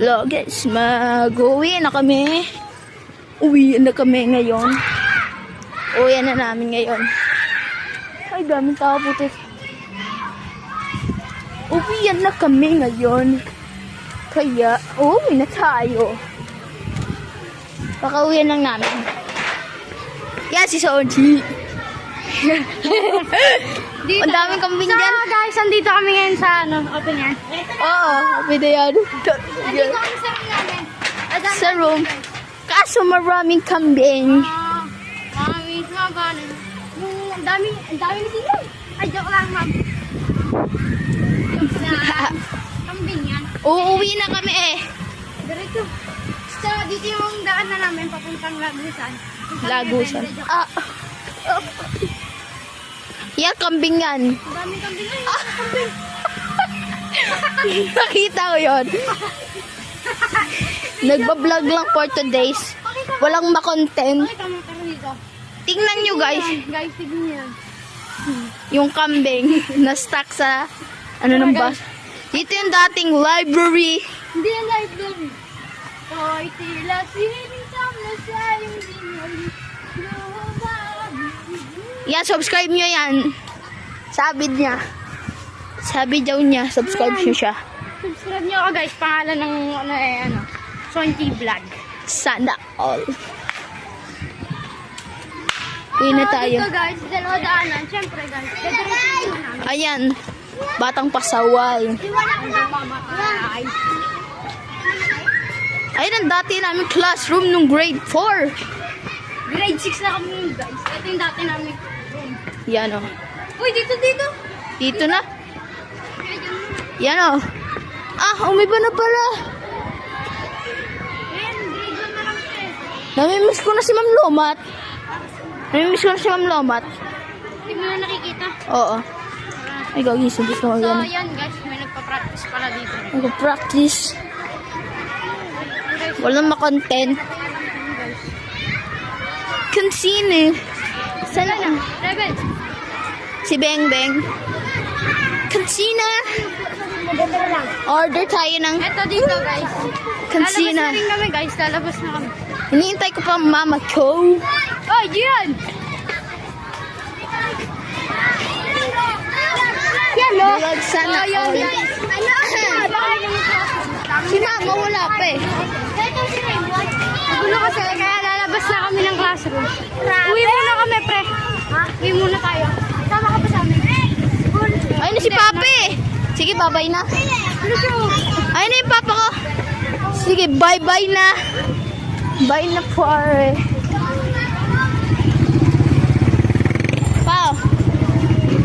Hello guys, mag-uwi na kami. Uwi na kami ngayon. Uwi na namin ngayon. Ay, daming tao puti. Uwi na kami ngayon. Kaya, uwi na tayo. Baka-uwi lang namin. Yan si Soji. Ang daming kambing dyan. So guys, andito kami ngayon sa open yan. Oo, pwede yan. Andito kami sa room namin. Sa room. Kaso maraming kambing. Mami, mga gano'n. Ang dami na sila. Ay, joke lang, ma'am. Kambing yan. Uuwi na kami eh. Diretso. So, dito yung daan na namin papuntang Lagusan. Lagusan. Yan, kambing yan. Ang daming kambing. Ay, kambing. Nakita ko yun. Nagbablog lang for today's. Walang makontent. Ay, tama ka dito. Tingnan nyo guys. Guys, tignan nyo yan. Yung kambing na stuck sa ano ng bus. Dito yung dating library. Hindi yan library. Hoy, tila sinisam na siya yung dinali. Yan, subscribe nyo yan. Sabi niya. Sabi daw niya, subscribe nyo siya. Subscribe nyo ako guys. Pangalan ng Sonji Vlog. Sana all. Uwi na tayo. Dito guys, dalawa daanan. Siyempre guys, dediretso namin. Ayan, batang pasaway. Iwala ko na mamatay. Ayun ang dati namin classroom nung grade 4. Grade 6 na kami nun guys. Ito yung dati namin room. Yan o. Uy, dito. Dito na. Yan o. Ah, umiba na pala. Ayan, grade 1 na lang siya. Namimiss ko na si Ma'am Lomat. Namimiss ko na si Ma'am Lomat. Hindi mo na nakikita. Oo. Ay, gagising gusto ko So, yan. yan guys, may nagpa-practice pala dito. Nag-practice. Walang makontent. Kansine. Sana na. Rebel. Si Beng Beng. Kansina. Order tayo ng Ito dito guys. kansina. Lalabas na rin kami guys. Lalabas na kami. Hinihintay ko pa ang mama ko. Oy, Gian! Yan o. Vlog sana all. Si mama wala pa eh. Nagulo kasi kaya lalabas na kami ng classroom. Uwi muna kami, pre. Uwi muna tayo. Tama ka pa sa amin. Ayun na si Papi. Sige, bye-bye na. Ayun na yung papa ko. Sige, bye-bye na. Bye na, pare.